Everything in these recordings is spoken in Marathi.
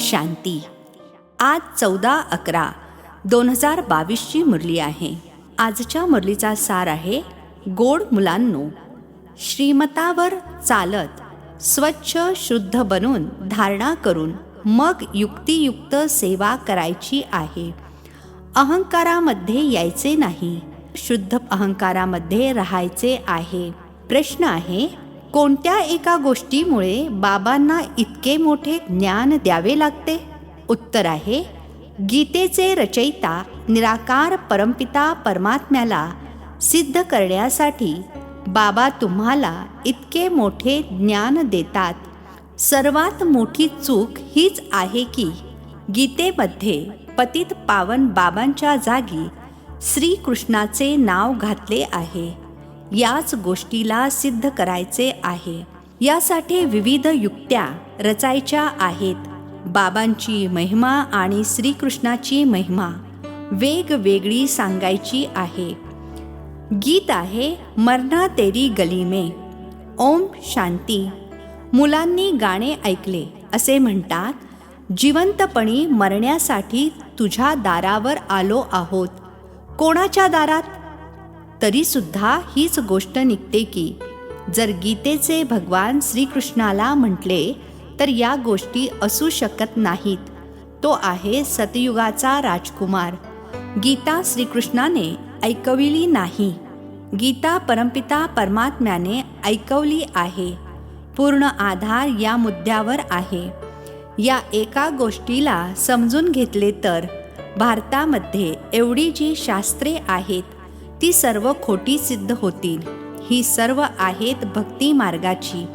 शांती. आज 14/11/2022 मुरली आहे. आजच्या मुरलीचा सार आहे, गोड मुलांनो, श्रीमतावर चालत स्वच्छ शुद्ध बनून धारणा करून मग युक्तियुक्त सेवा करायची आहे. अहंकारामध्ये यायचे नाही, शुद्ध अहंकारामध्ये राहायचे आहे. प्रश्न आहे, कोणत्या एका गोष्टीमुळे बाबांना इतके मोठे ज्ञान द्यावे लागते? उत्तर आहे, गीतेचे रचयिता निराकार परमपिता परमात्म्याला सिद्ध करण्यासाठी बाबा तुम्हाला इतके मोठे ज्ञान देतात. सर्वात मोठी चूक हीच आहे की गीतेमध्ये पतित पावन बाबांच्या जागी श्रीकृष्णाचे नाव घातले आहे. याच गोष्टीला सिद्ध करायचे आहे. यासाठी विविध युक्त्या रचायच्या आहेत. बाबांची महिमा आणि श्रीकृष्णाची महिमा वेगवेगळी सांगायची आहे. गीत आहे, मरना तेरी गली में. ओम शांती. मुलांनी गाणे ऐकले असे म्हणतात, जिवंतपणी मरण्यासाठी तुझ्या दारावर आलो आहोत. कोणाच्या दारात? तरीसुद्धा हीच गोष्ट निघते की जर गीतेचे भगवान श्रीकृष्णाला म्हटले तर या गोष्टी असू शकत नाहीत. तो आहे सतयुगाचा राजकुमार. गीता श्रीकृष्णाने ऐकविली नाही, गीता परमपिता परमात्म्याने ऐकवली आहे. पूर्ण आधार या मुद्द्यावर आहे. या एका गोष्टीला समजून घेतले तर भारतामध्ये एवढी जी शास्त्रे आहेत ती सर्व खोटी सिद्ध होतील. ही सर्व आहेत भक्ती मार्गाची.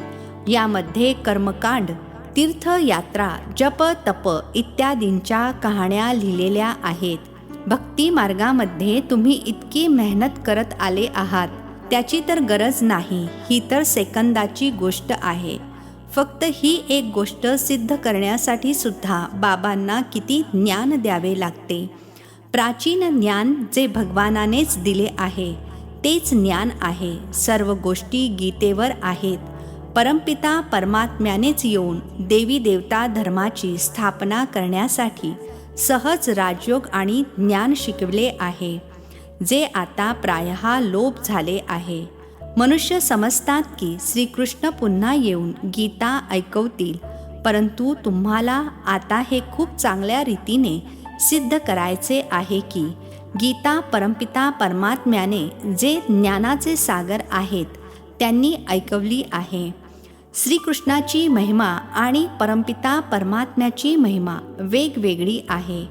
यामध्ये कर्मकांड, तीर्थयात्रा, जप तप इत्यादींच्या कहाण्या लिहिलेल्या आहेत. भक्ती मार्गामध्ये तुम्ही इतकी मेहनत करत आले आहात त्याची तर गरज नाही. ही तर सेकंदाची गोष्ट आहे. फक्त ही एक गोष्ट सिद्ध करण्यासाठी सुद्धा बाबांना किती ज्ञान द्यावे लागते. प्राचीन ज्ञान जे भगवानानेच दिले आहे तेच ज्ञान आहे. सर्व गोष्टी गीतेवर आहेत. परमपिता परमात्म्यानेच येऊन देवी देवता धर्माची स्थापना करण्यासाठी सहज राजयोग आणि ज्ञान शिकवले आहे, जे आता प्रायः लोप झाले आहे. मनुष्य समजतात की श्रीकृष्ण पुन्हा येऊन गीता ऐकवतील, परंतु तुम्हाला आता हे खूप चांगल्या रीतीने सिद्ध करायचे आहे की गीता परमपिता परमात्म्याने जे ज्ञानाचे सागर आहेत त्यांनी ऐकवली आहे. श्रीकृष्णाची महिमा आणि परमपिता परमात्म्याची महिमा वेगवेगळी आहे.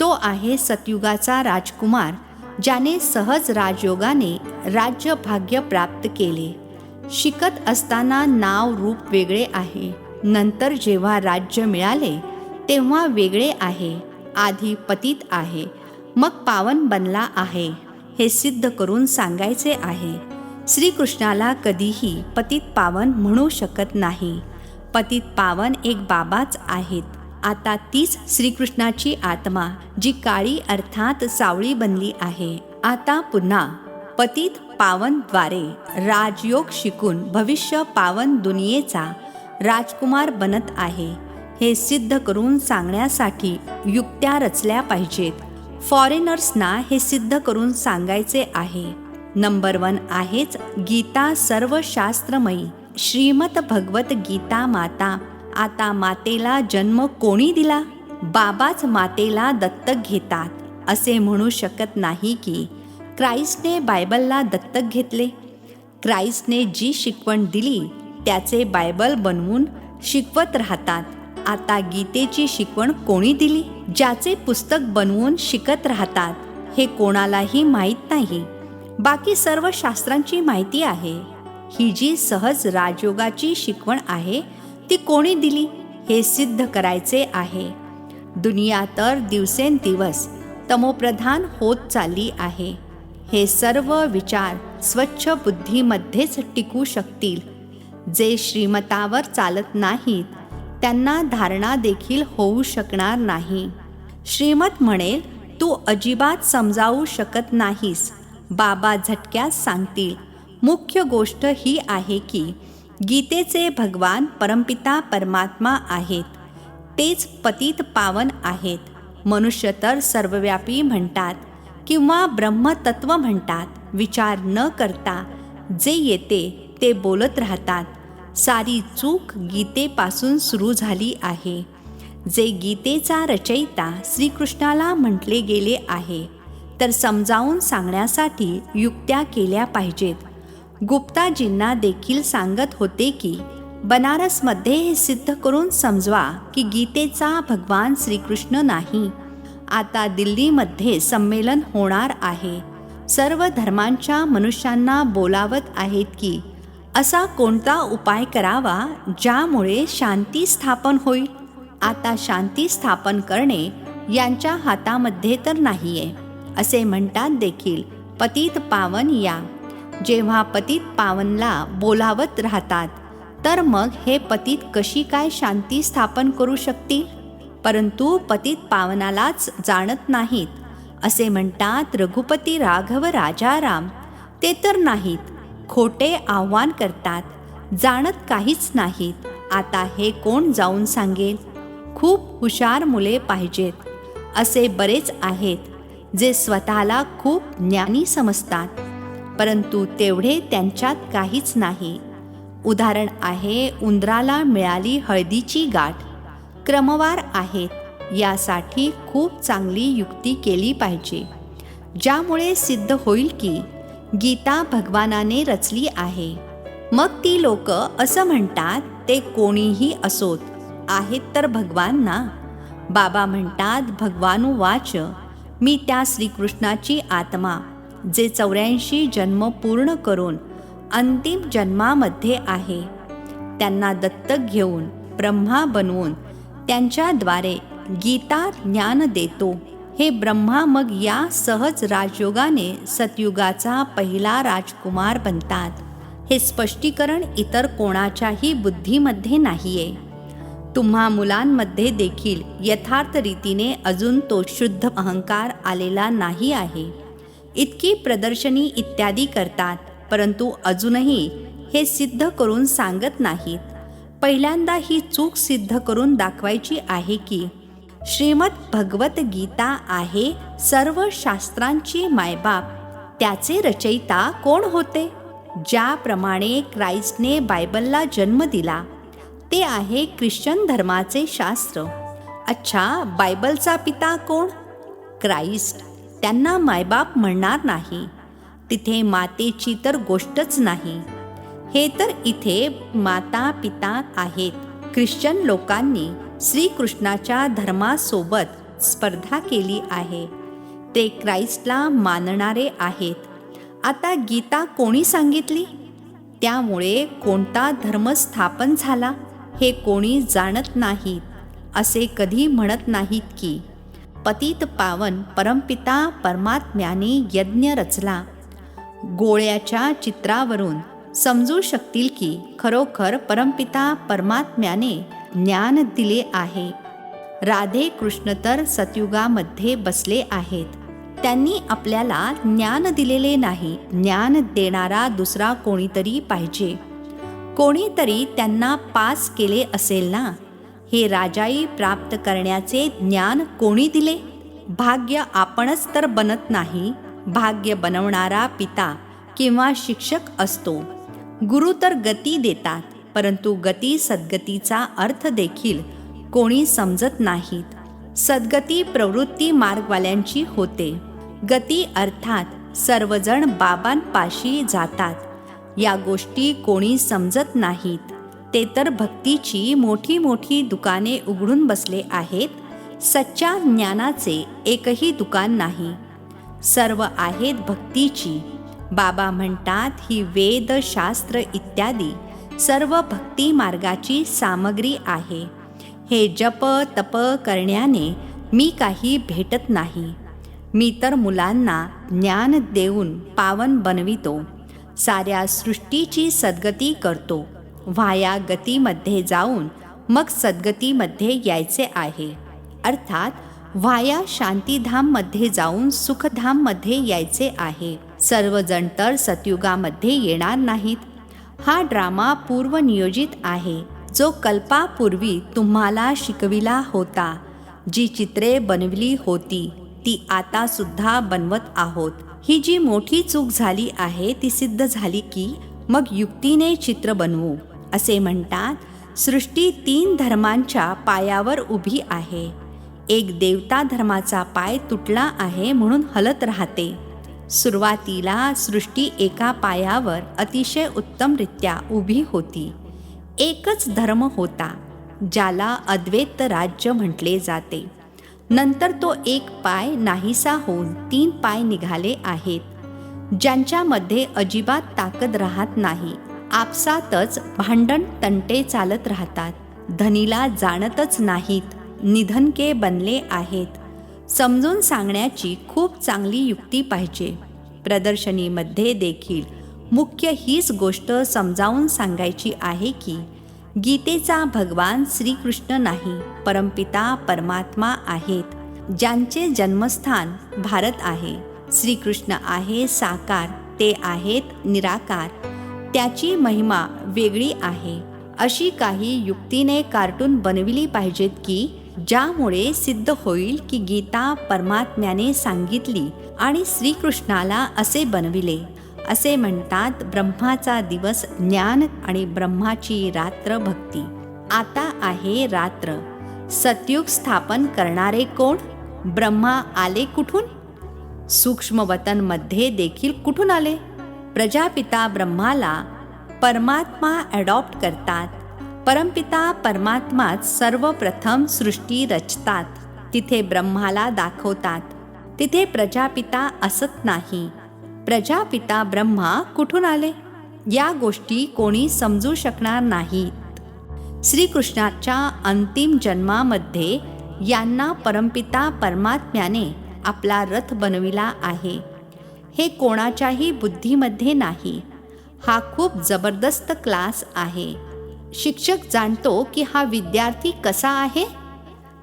तो आहे सतयुगाचा राजकुमार, ज्याने सहज राजयोगाने राज्य भाग्य प्राप्त केले. शिकत असताना नाव रूप वेगळे आहे, नंतर जेव्हा राज्य मिळाले तेव्हा वेगळे आहे. आधी पतित आहे, मग पावन बनला आहे. हे सिद्ध करून सांगायचे आहे. श्रीकृष्णाला कधीही पतित पावन म्हणू शकत नाही. पतित पावन एक बाबाच आहेत. आता तीच श्रीकृष्णाची आत्मा जी काळी अर्थात सावळी बनली आहे, आता पुन्हा पतित पावनद्वारे राजयोग शिकून भविष्य पावन दुनियेचा राजकुमार बनत आहे. हे सिद्ध करून सांगण्यासाठी युक्त्या रचल्या पाहिजेत. फॉरेनर्सना हे सिद्ध करून सांगायचे आहे. नंबर 1 आहेच गीता सर्व शास्त्रमयी श्रीमत भगवत गीता माता. आता मातेला जन्म कोणी दिला? बाबाच मातेला दत्तक घेतात. असे म्हणू शकत नाही की क्राइस्टने बायबलला दत्तक घेतले. क्राइस्टने जी शिकवण दिली त्याचे बायबल बनवून शिकवत राहतात. आता गीतेची शिकवण कोणी दिली? ज्याचे पुस्तक बनवून शिकत राहतात हे कोणालाही माहीत नाही. बाकी सर्व शास्त्रांची माहिती आहे. ही जी सहज राजयोगाची शिकवण आहे ती कोणी दिली हे सिद्ध करायचे आहे. दुनिया तर दिवसेंदिवस तमोप्रधान होत चालली आहे. हे सर्व विचार स्वच्छ बुद्धीमध्येच टिकू शकतील. जे श्रीमतावर चालत नाहीत त्यांना धारणा देखील होऊ शकणार नाही. श्रीमत म्हणेल, तू अजिबात समजावू शकत नाहीस. बाबा झटक्यात सांगतील. मुख्य गोष्ट ही आहे की गीतेचे भगवान परमपिता परमात्मा आहेत. तेच पतित पावन आहेत. मनुष्य तर सर्वव्यापी म्हणतात किंवा ब्रह्मतत्व म्हणतात. विचार न करता जे येते ते बोलत राहतात. सारी चूक गीतेपासून सुरू झाली आहे. जे गीतेचा रचयिता श्रीकृष्णाला म्हटले गेले आहे, तर समजावून सांगण्यासाठी युक्त्या केल्या पाहिजेत. गुप्ताजींना देखील सांगत होते की बनारसमध्ये हे सिद्ध करून समजवा की गीतेचा भगवान श्रीकृष्ण नाही. आता दिल्लीमध्ये संमेलन होणार आहे. सर्व धर्मांच्या मनुष्यांना बोलावत आहेत की असा कोणता उपाय करावा ज्यामुळे शांती स्थापन होईल. आता शांती स्थापन करणे यांच्या हातामध्ये तर नाहीये असे म्हणतात देखील. पतित पावन या. जेव्हा पतित पावनला बोलावत राहतात तर मग हे पतित कशी काय शांती स्थापन करू शकतील. परंतु पतित पावनालाच जाणत नाहीत. असे म्हणतात रघुपती राघव राजाराम. ते तर नाहीत, खोटे आव्हान करतात, जाणत काहीच नाहीत. आता हे कोण जाऊन सांगेल. खूप हुशार मुले पाहिजेत. असे बरेच आहेत जे स्वतःला खूप ज्ञानी समजतात, परंतु तेवढे त्यांच्यात काहीच नाही. उदाहरण आहे, उंदराला मिळाली हळदीची गाठ. क्रमवार आहेत. यासाठी खूप चांगली युक्ती केली पाहिजे, ज्यामुळे सिद्ध होईल की गीता भगवानाने रचली आहे. मग ती लोक असं म्हणतात ते कोणीही असोत, आहेत तर भगवान ना. बाबा म्हणतात भगवानु वाच, मी त्या श्रीकृष्णाची आत्मा जे 84 जन्म पूर्ण करून अंतिम जन्मामध्ये आहे. त्यांना दत्तक घेऊन ब्रह्मा बनवून त्यांच्याद्वारे गीता ज्ञान देतो. हे ब्रह्मा मग या सहज राजयोगाने सतयुगाचा पहिला राजकुमार बनतात. हे स्पष्टीकरण इतर कोणाच्याही बुद्धीमध्ये नाहीये. तुम्हा मुलांमध्ये देखील यथार्थ रीतीने अजून तो शुद्ध अहंकार आलेला नाही आहे. इतकी प्रदर्शनी इत्यादी करतात, परंतु अजूनही हे सिद्ध करून सांगत नाहीत. पहिल्यांदा ही चूक सिद्ध करून दाखवायची आहे की श्रीमद भगवत गीता आहे सर्व शास्त्रांची मायबाप. त्याचे रचयिता कोण होते. ज्याप्रमाणे ख्राइस्टने बायबलला जन्म दिला, ते आहे ख्रिश्चन धर्माचे शास्त्र. अच्छा, बायबलचा पिता कोण. ख्राइस्ट. त्यांना मायबाप म्हणणार नाही. तिथे मातेची तर गोष्टच नाही. हे तर इथे माता पिता आहेत. ख्रिश्चन लोकांनी श्रीकृष्णाच्या धर्मासोबत स्पर्धा केली आहे. ते ख्राइस्टला मानणारे आहेत. आता गीता कोणी सांगितली. त्यामुळे कोणता धर्म स्थापन झाला हे कोणी जाणत नाहीत. असे कधी म्हणत नाहीत की पतित पावन परमपिता परमात्म्याने यज्ञ रचला. गोळ्याच्या चित्रावरून समजू शकतील की खरोखर परमपिता परमात्म्याने ज्ञान दिले आहे. राधे कृष्ण तर सतयुगामध्ये बसले आहेत. त्यांनी आपल्याला ज्ञान दिलेले नाही. ज्ञान देणारा दुसरा कोणीतरी पाहिजे. कोणीतरी त्यांना पास केले असेल ना. हे राजाई प्राप्त करण्याचे ज्ञान कोणी दिले. भाग्य आपणच तर बनत नाही. भाग्य बनवणारा पिता किंवा शिक्षक असतो. गुरु तर गती देतात, परंतु गती सद्गतीचा अर्थ देखील कोणी समजत नाहीत. सद्गती प्रवृत्ती मार्गवाल्यांची होते. गती अर्थात सर्वजण बाबांपाशी जातात. या गोष्टी कोणी समजत नाहीत. ते तर भक्तीची मोठी मोठी दुकाने उघडून बसले आहेत. सच्च्या ज्ञानाचे एकही दुकान नाही. सर्व आहेत भक्तीची. बाबा म्हणतात ही वेद शास्त्र इत्यादी सर्व भक्ती मार्गाची सामग्री आहे. हे जप तप करण्याने मी काही भेटत नाही. मी तर मुलांना ज्ञान देऊन पावन बनवितो. साऱ्या सृष्टीची सद्गती करतो. व्हाया गतीमध्ये जाऊन मग सद्गतीमध्ये यायचे आहे. अर्थात व्हाया शांतीधाममध्ये जाऊन सुखधाममध्ये यायचे आहे. सर्वजण तर सतयुगामध्ये येणार नाहीत. हा ड्रामा पूर्वनियोजित आहे. जो कल्पापूर्वी तुम्हाला शिकविला होता, जी चित्रे बनविली होती ती आता सुद्धा बनवत आहोत. ही जी मोठी चूक झाली आहे ती सिद्ध झाली की मग युक्तीने चित्र बनवू. असे म्हणतात, सृष्टी 3 धर्मांच्या पायावर उभी आहे. एक देवता धर्माचा पाय तुटला आहे म्हणून हलत राहते. सुरुवातीला सृष्टी एका पायावर अतिशय उत्तमरित्या उभी होती. एकच धर्म होता, ज्याला अद्वैत राज्य म्हटले जाते. नंतर तो एक पाय नाहीसा होऊन 3 पाय निघाले आहेत, ज्यांच्यामध्ये अजिबात ताकद राहत नाही. आपसातच भांडण तंटे चालत राहतात. धनीला जाणतच नाहीत, निधनके बनले आहेत. समजून सांगण्याची खूप चांगली युक्ती पाहिजे. प्रदर्शनीमध्ये देखील मुख्य हीच गोष्ट समजावून सांगायची आहे की गीतेचा भगवान श्रीकृष्ण नाही, परमपिता परमात्मा आहेत, ज्यांचे जन्मस्थान भारत आहे. श्रीकृष्ण आहे साकार, ते आहेत निराकार. त्याची महिमा वेगळी आहे. अशी काही युक्तीने कार्टून बनविली पाहिजेत की ज्यामुळे सिद्ध होईल की गीता परमात्म्याने सांगितली आणि श्रीकृष्णाला असे बनविले. असे म्हणतात, ब्रह्माचा दिवस ज्ञान आणि ब्रह्माची रात्र भक्ती. आता आहे रात्र. सतयुग स्थापन करणारे कोण? ब्रह्मा आले कुठून? सूक्ष्मवतनमध्ये देखील कुठून आले? प्रजापिता ब्रह्माला परमात्मा ॲडॉप्ट करतात. परमपिता परमात्माच सर्वप्रथम सृष्टी रचतात. तिथे ब्रह्माला दाखवतात. तिथे प्रजापिता असत नाही. प्रजापिता ब्रह्मा कुठून आले? या गोष्टी कोणी समजू शकणार नाहीत. श्रीकृष्णाच्या अंतिम जन्मामध्ये यांना परमपिता परमात्म्याने आपला रथ बनविला आहे. हे कोणाच्याही बुद्धीमध्ये नाही. हा खूप जबरदस्त क्लास आहे. शिक्षक जाणतो की हा विद्यार्थी कसा आहे,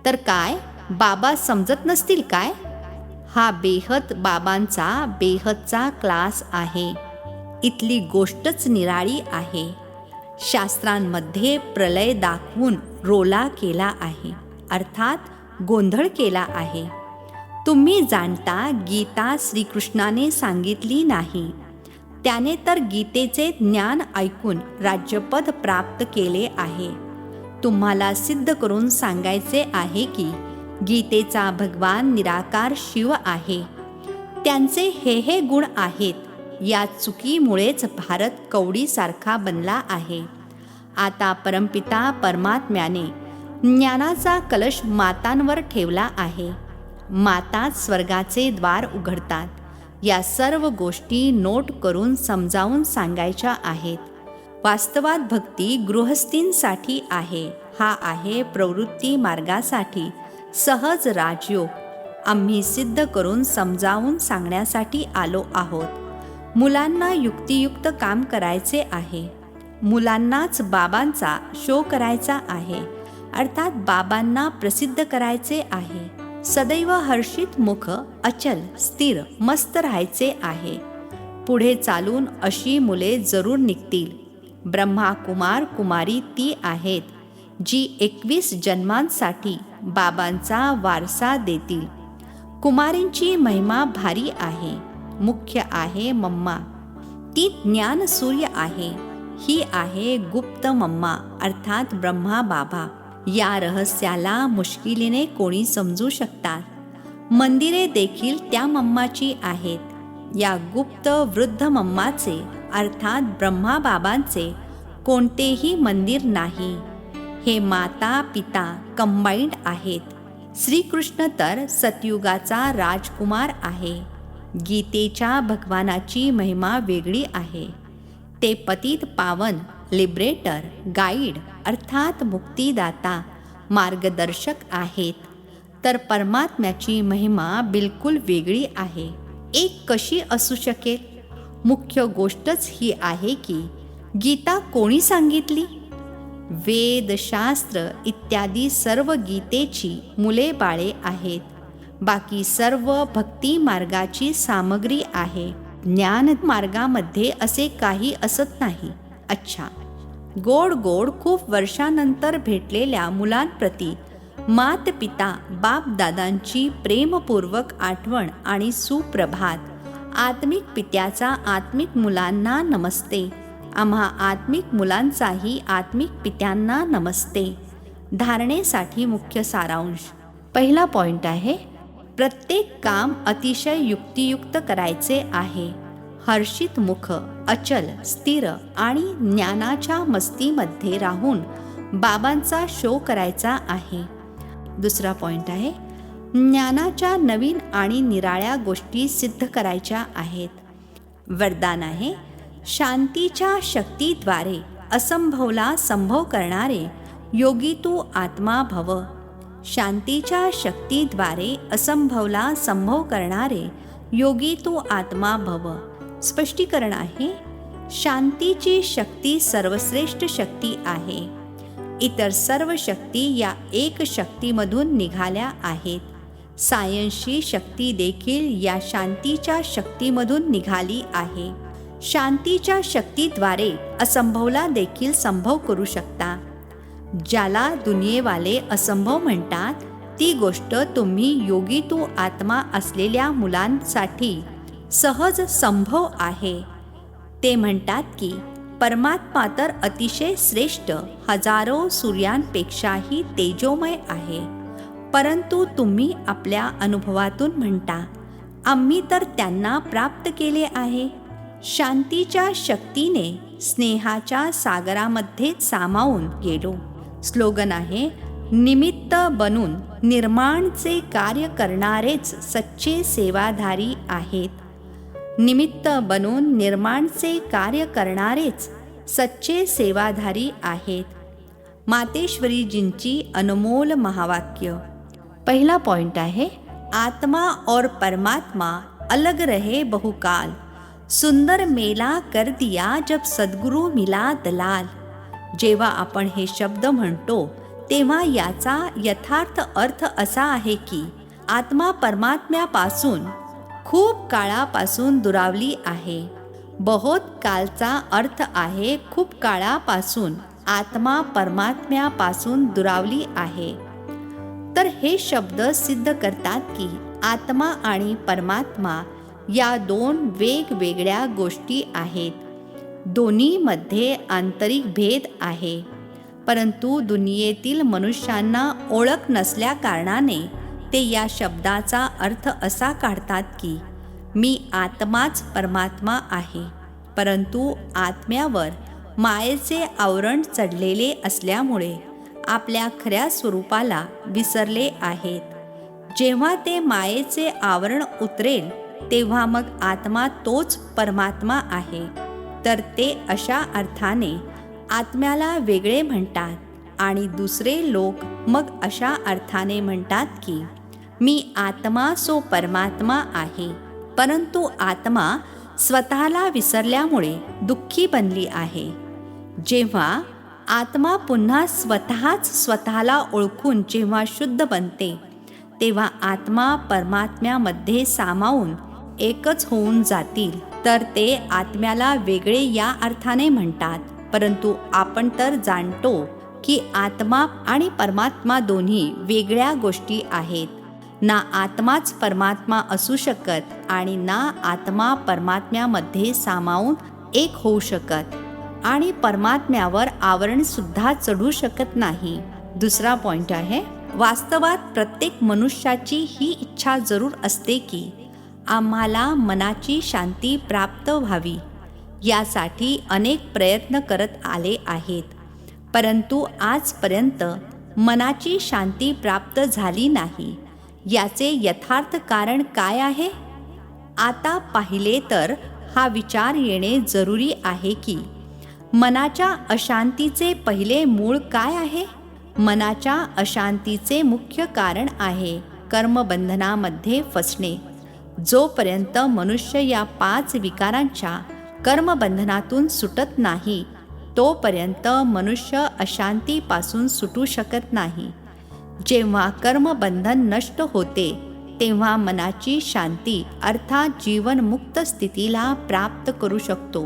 तर काय बाबा समजत नसतील काय? हा बेहद बाबांचा बेहदचा क्लास आहे. इथली गोष्टच निराळी आहे. शास्त्रांमध्ये प्रलय दाखवून रोला केला आहे, अर्थात गोंधळ केला आहे. तुम्ही जाणता गीता श्रीकृष्णाने सांगितली नाही. त्याने तर गीतेचे ज्ञान ऐकून राज्यपद प्राप्त केले आहे. तुम्हाला सिद्ध करून सांगायचे आहे की गीतेचा भगवान निराकार शिव आहे. त्यांचे हे गुण आहेत. या चुकीमुळेच भारत कवडीसारखा बनला आहे. आता परमपिता परमात्म्याने ज्ञानाचा कलश मातांवर ठेवला आहे. माताच स्वर्गाचे द्वार उघडतात. या सर्व गोष्टी नोट करून समजावून सांगायच्या आहेत. वास्तवात भक्ती गृहस्थींसाठी आहे. हा आहे प्रवृत्ती मार्गासाठी सहज राजयोग. आम्ही सिद्ध करून समजावून सांगण्यासाठी आलो आहोत. मुलांना युक्तियुक्त काम करायचे आहे. मुलांनाच बाबांचा शो करायचा आहे, अर्थात बाबांना प्रसिद्ध करायचे आहे. सदैव हर्षित मुख, अचल स्थिर मस्त राहायचे आहे. पुढे चालून अशी मुले जरूर निघतील. ब्रह्मा कुमार कुमारी ती आहेत जी 21 जन्मांसाठी बाबांचा वारसा देतील. कुमारींची महिमा भारी आहे. मुख्य आहे मम्मा, ती ज्ञान सूर्य आहे. ही आहे गुप्त मम्मा, अर्थात ब्रह्मा बाबा. या रहस्याला मुश्किलीने कोणी समजू शकतात. मंदिरे देखील त्या मम्माची आहेत. या गुप्त वृद्ध मम्माचे, अर्थात ब्रह्मा बाबांचे कोणतेही मंदिर नाही. हे माता पिता कंबाईंड आहेत. श्रीकृष्ण तर सतयुगाचा राजकुमार आहे. गीतेच्या भगवानाची महिमा वेगळी आहे. ते पतित पावन, लिबरेटर, गाईड, अर्थात मुक्तिदाता, मार्गदर्शक आहेत. तर परमात्म्याची महिमा बिलकुल वेगळी आहे. एक कशी असू शकेल? मुख्य गोष्टच ही आहे की गीता कोणी सांगितली? वेद, शास्त्र इत्यादी सर्व गीतेची मुले बाळे आहेत. बाकी सर्व भक्ती मार्गाची सामग्री आहे. ज्ञान मार्गामध्ये असे काही असत नाही. अच्छा, गोड गोड खूप वर्षानंतर भेटलेल्या मुलांप्रती मात पिता बाप दादांची प्रेमपूर्वक आठवण आणि सुप्रभात. आत्मिक पित्याचा आत्मिक मुलांना नमस्ते. आम्हा आत्मिक मुलांचाही आत्मिक पित्यांना नमस्ते. धारणेसाठी मुख्य सारांश. पहिला पॉइंट आहे, प्रत्येक काम अतिशय युक्तियुक्त करायचे आहे. हर्षित मुख, अचल, स्थिर आणि ज्ञानाच्या मस्तीमध्ये राहून बाबांचा शो करायचा आहे. दुसरा पॉइंट आहे, ज्ञानाच्या नवीन आणि निराळ्या गोष्टी सिद्ध करायच्या आहेत. वरदान आहे, शांतीच्या शक्तीद्वारे असंभवला संभव करणारे योगी तू आत्मा भव. शांतीच्या शक्तीद्वारे असंभवला संभव करणारे योगी तू आत्मा भव. स्पष्टीकरण आहे, शांतीची शक्ती सर्वश्रेष्ठ शक्ती आहे. इतर सर्व शक्ती या एक शक्तीमधून निघाल्या आहेत. सायन्सची शक्ती देखील या शांतीच्या शक्तीमधून निघाली आहे. शांतीच्या शक्तीद्वारे असंभवला देखील संभव करू शकता. ज्याला दुनियेवाले असंभव म्हणतात, ती गोष्ट तुम्ही योगी तू आत्मा असलेल्या मुलांसाठी सहज संभव आहे. ते म्हणतात की परमात्मा तर अतिशय श्रेष्ठ, हजारो सूर्यांपेक्षाही तेजोमय आहे. परंतु तुम्ही आपल्या अनुभवातून म्हणता, आम्ही तर त्यांना प्राप्त केले आहे. शांतीच्या शक्तीने स्नेहाच्या सागरामध्ये सामावून गेलो. स्लोगन आहे, निमित्त बनून निर्माणचे कार्य करणारेच सच्चे सेवाधारी आहेत. निमित्त बनून निर्माणचे कार्य करणारेच सच्चे सेवाधारी आहेत. मातेश्वरीजींची अनमोल महावाक्य. पहिला पॉइंट आहे, आत्मा और परमात्मा अलग रहे बहुकाल. सुंदर मेला कर दिया जब सद्गुरु मिला दलाल. जेव्हा आपण हे शब्द म्हणतो तेव्हा याचा यथार्थ अर्थ असा आहे की आत्मा परमात्म्यापासून खूप काळापासून दुरावली आहे. बहुत कालचा अर्थ आहे खूप काळापासून आत्मा परमात्म्यापासून दुरावली आहे. तर हे शब्द सिद्ध करतात की आत्मा आणि परमात्मा या दोन वेगवेगळ्या गोष्टी आहेत. दोन्हीमध्ये आंतरिक भेद आहे. परंतु दुनियेतील मनुष्यांना ओळख नसल्या कारणाने ते या शब्दाचा अर्थ असा काढतात की मी आत्माच परमात्मा आहे. परंतु आत्म्यावर मायेचे आवरण चढलेले असल्यामुळे आपल्या खऱ्या स्वरूपाला विसरले आहेत. जेव्हा ते मायेचे आवरण उतरेल तेव्हा मग आत्मा तोच परमात्मा आहे. तर ते अशा अर्थाने आत्म्याला वेगळे म्हणतात आणि दुसरे लोक मग अशा अर्थाने म्हणतात की मी आत्मा सो परमात्मा आहे. परंतु आत्मा स्वतःला विसरल्यामुळे दुःखी बनली आहे. जेव्हा आत्मा पुन्हा स्वतःला ओळखून जेव्हा शुद्ध बनते तेव्हा आत्मा परमात्म्यामध्ये सामावून एकच होऊन जातील. तर ते आत्म्याला वेगळे या अर्थाने म्हणतात. परंतु आपण तर जाणतो की आत्मा आणि परमात्मा दोन्ही वेगळ्या गोष्टी आहेत. ना आत्माच परमात्मा असू शकत आणि ना आत्मा परमात्म्यामध्ये सामावून एक होऊ शकत आणि परमात्म्यावर आवरण सुद्धा चढू शकत नाही. दुसरा पॉइंट आहे, वास्तवात प्रत्येक मनुष्याची ही इच्छा जरूर असते की आम्हाला मनाची शांती प्राप्त व्हावी. यासाठी अनेक प्रयत्न करत आले आहेत. परंतु आजपर्यंत मनाची शांती प्राप्त झाली नाही. याचे यथार्थ कारण काय आहे? आता पाहिले तर हा विचार येणे जरुरी आहे की मनाच्या अशांतीचे पहिले मूळ काय आहे? मनाच्या अशांतीचे मुख्य कारण आहे कर्मबंधनामध्ये फसणे. जोपर्यंत मनुष्य या 5 विकारांच्या कर्मबंधनातून सुटत नाही तोपर्यंत मनुष्य अशांतीपासून सुटू शकत नाही. जेव्हा कर्मबंधन नष्ट होते तेव्हा मनाची शांती अर्थात जीवनमुक्त स्थितीला प्राप्त करू शकतो.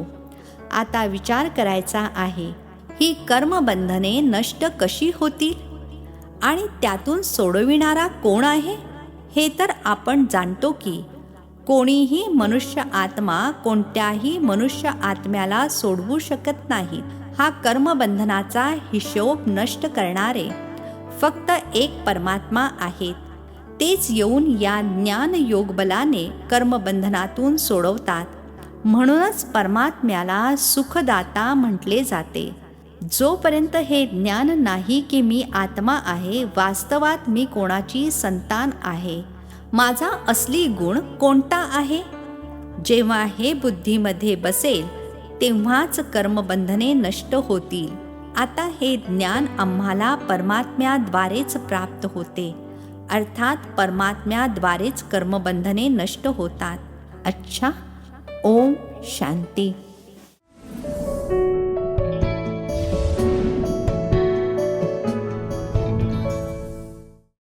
आता विचार करायचा आहे, ही कर्मबंधने नष्ट कशी होतील आणि त्यातून सोडविणारा कोण आहे, हे तर आपण जाणतो की कोणीही मनुष्य आत्मा कोणत्याही मनुष्य आत्म्याला सोडवू शकत नाही. हा कर्मबंधनाचा हिशोब नष्ट करणारे फक्त एक परमात्मा आहेत. तेच येऊन या ज्ञान योगबलाने कर्मबंधनातून सोडवतात. म्हणूनच परमात्म्याला सुखदाता म्हटले जाते. जोपर्यंत हे ज्ञान नाही की मी आत्मा आहे, वास्तवात मी कोणाची संतान आहे, माझा असली गुण कोणता आहे, जेव्हा हे बुद्धीमध्ये बसेल तेव्हाच कर्मबंधने नष्ट होतील. आता हे ज्ञान आम्हाला परमात्म्याद्वारेच प्राप्त होते, अर्थात परमात्म्याद्वारेच कर्मबंधने नष्ट होतात. अच्छा. ओम शांती.